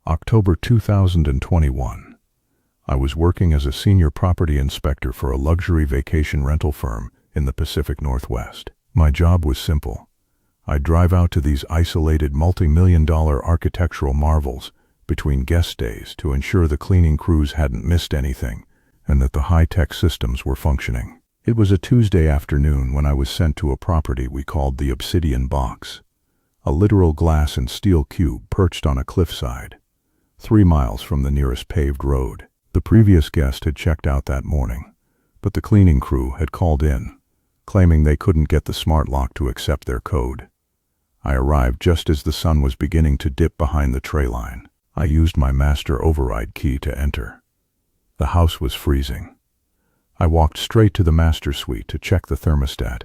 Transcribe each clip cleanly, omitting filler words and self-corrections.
October 2021. I was working as a senior property inspector for a luxury vacation rental firm in the Pacific Northwest. My job was simple. I'd drive out to these isolated multi-million-dollar architectural marvels between guest stays to ensure the cleaning crews hadn't missed anything and that the high-tech systems were functioning. It was a Tuesday afternoon when I was sent to a property we called the Obsidian Box, a literal glass and steel cube perched on a cliffside, 3 miles from the nearest paved road. The previous guest had checked out that morning, but the cleaning crew had called in, claiming they couldn't get the smart lock to accept their code. I arrived just as the sun was beginning to dip behind the tray line. I used my master override key to enter. The house was freezing. I walked straight to the master suite to check the thermostat,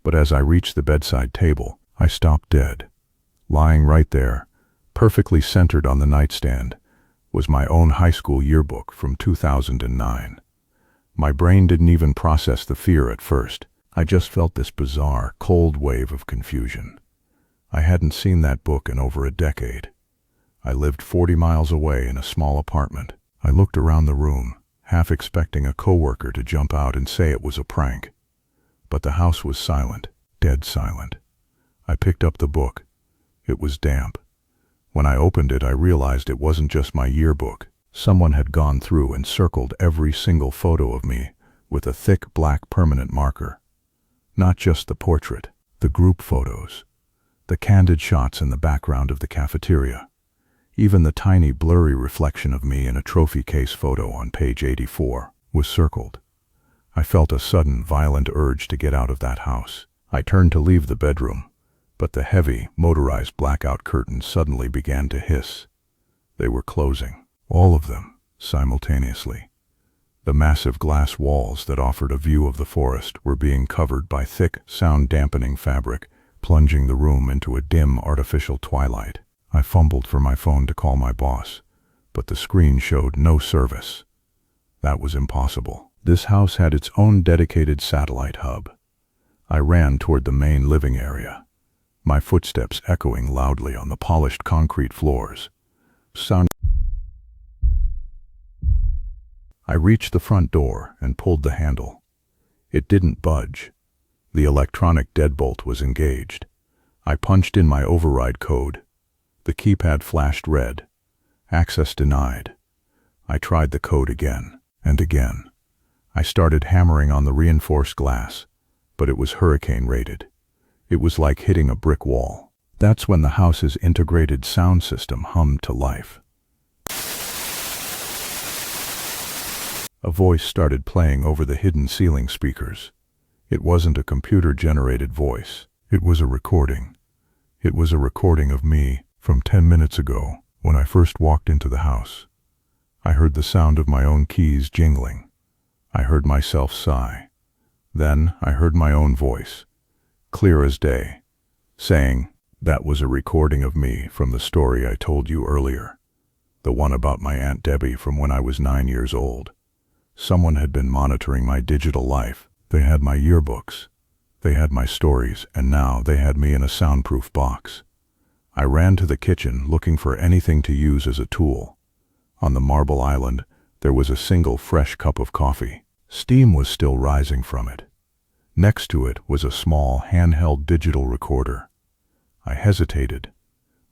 but as I reached the bedside table, I stopped dead. Lying right there, perfectly centered on the nightstand, was my own high school yearbook from 2009. My brain didn't even process the fear at first. I just felt this bizarre, cold wave of confusion. I hadn't seen that book in over a decade. I lived 40 miles away in a small apartment. I looked around the room, half expecting a coworker to jump out and say it was a prank. But the house was silent, dead silent. I picked up the book. It was damp. When I opened it, I realized it wasn't just my yearbook. Someone had gone through and circled every single photo of me with a thick black permanent marker. Not just the portrait, the group photos, the candid shots in the background of the cafeteria, even the tiny blurry reflection of me in a trophy case photo on page 84 was circled. I felt a sudden, violent urge to get out of that house. I turned to leave the bedroom, but the heavy, motorized blackout curtains suddenly began to hiss. They were closing, all of them, simultaneously. The massive glass walls that offered a view of the forest were being covered by thick, sound-dampening fabric, plunging the room into a dim, artificial twilight. I fumbled for my phone to call my boss, but the screen showed no service. That was impossible. This house had its own dedicated satellite hub. I ran toward the main living area, my footsteps echoing loudly on the polished concrete floors. I reached the front door and pulled the handle. It didn't budge. The electronic deadbolt was engaged. I punched in my override code. The keypad flashed red. Access denied. I tried the code again and again. I started hammering on the reinforced glass, but it was hurricane rated. It was like hitting a brick wall. That's when the house's integrated sound system hummed to life. A voice started playing over the hidden ceiling speakers. It wasn't a computer-generated voice. It was a recording. It was a recording of me from 10 minutes ago when I first walked into the house. I heard the sound of my own keys jingling. I heard myself sigh. Then I heard my own voice, clear as day, saying, "That was a recording of me from the story I told you earlier, the one about my Aunt Debbie from when I was 9 years old." Someone had been monitoring my digital life. They had my yearbooks. They had my stories, and now they had me in a soundproof box. I ran to the kitchen looking for anything to use as a tool. On the marble island, there was a single fresh cup of coffee. Steam was still rising from it. Next to it was a small, handheld digital recorder. I hesitated,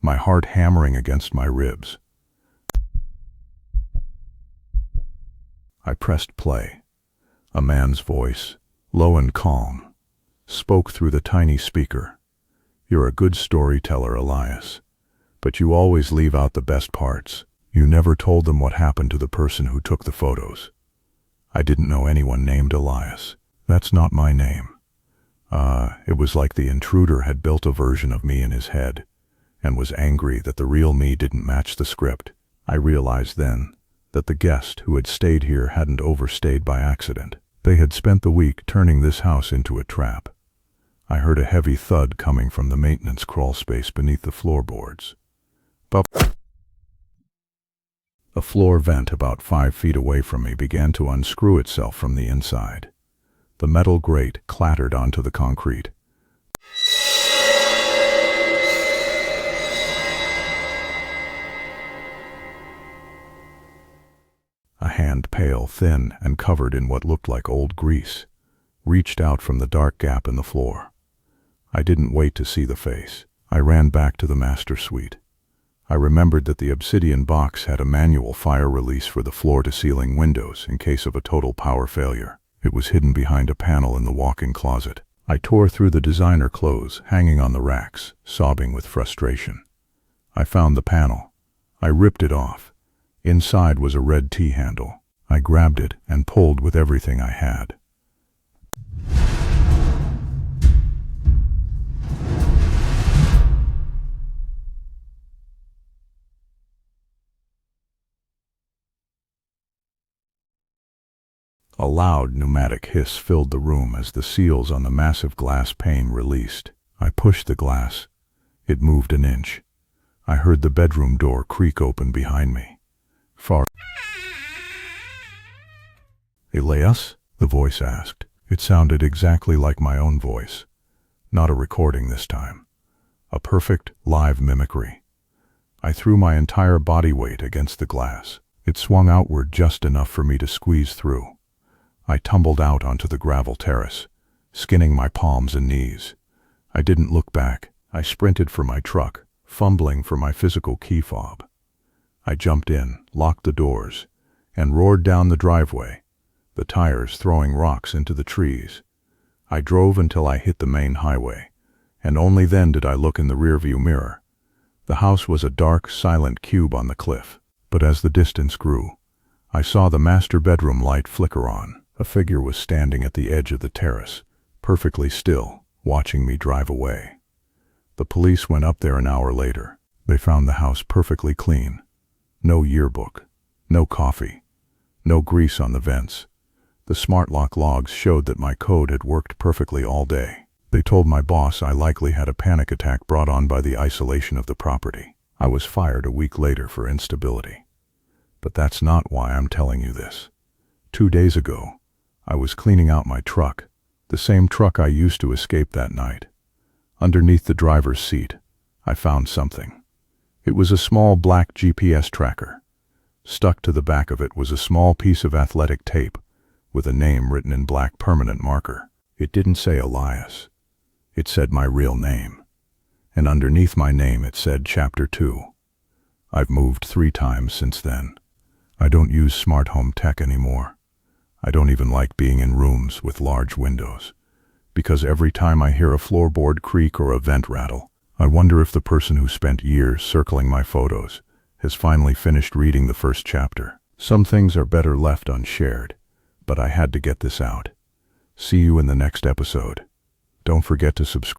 my heart hammering against my ribs. I pressed play. A man's voice, low and calm, spoke through the tiny speaker. "You're a good storyteller, Elias, but you always leave out the best parts. You never told them what happened to the person who took the photos." I didn't know anyone named Elias. That's not my name. It was like the intruder had built a version of me in his head and was angry that the real me didn't match the script. I realized then that the guest who had stayed here hadn't overstayed by accident. They had spent the week turning this house into a trap. I heard a heavy thud coming from the maintenance crawl space beneath the floorboards. A floor vent about 5 feet away from me began to unscrew itself from the inside. The metal grate clattered onto the concrete. hand pale, thin, and covered in what looked like old grease, reached out from the dark gap in the floor. I didn't wait to see the face. I ran back to the master suite. I remembered that the Obsidian Box had a manual fire release for the floor-to-ceiling windows in case of a total power failure. It was hidden behind a panel in the walk-in closet. I tore through the designer clothes hanging on the racks, sobbing with frustration. I found the panel. I ripped it off. Inside was a red T-handle. I grabbed it and pulled with everything I had. A loud pneumatic hiss filled the room as the seals on the massive glass pane released. I pushed the glass. It moved an inch. I heard the bedroom door creak open behind me. Far. "Elias?" the voice asked. It sounded exactly like my own voice. Not a recording this time. A perfect, live mimicry. I threw my entire body weight against the glass. It swung outward just enough for me to squeeze through. I tumbled out onto the gravel terrace, skinning my palms and knees. I didn't look back. I sprinted for my truck, fumbling for my physical key fob. I jumped in, locked the doors, and roared down the driveway, the tires throwing rocks into the trees. I drove until I hit the main highway, and only then did I look in the rearview mirror. The house was a dark, silent cube on the cliff, but as the distance grew, I saw the master bedroom light flicker on. A figure was standing at the edge of the terrace, perfectly still, watching me drive away. The police went up there an hour later. They found the house perfectly clean. No yearbook, no coffee, no grease on the vents. The smart lock logs showed that my code had worked perfectly all day. They told my boss I likely had a panic attack brought on by the isolation of the property. I was fired a week later for instability. But that's not why I'm telling you this. 2 days ago, I was cleaning out my truck, the same truck I used to escape that night. Underneath the driver's seat, I found something. It was a small black GPS tracker. Stuck to the back of it was a small piece of athletic tape with a name written in black permanent marker. It didn't say Elias. It said my real name. And underneath my name it said Chapter 2. I've moved 3 times since then. I don't use smart home tech anymore. I don't even like being in rooms with large windows, because every time I hear a floorboard creak or a vent rattle, I wonder if the person who spent years circling my photos has finally finished reading the first chapter. Some things are better left unshared, but I had to get this out. See you in the next episode. Don't forget to subscribe.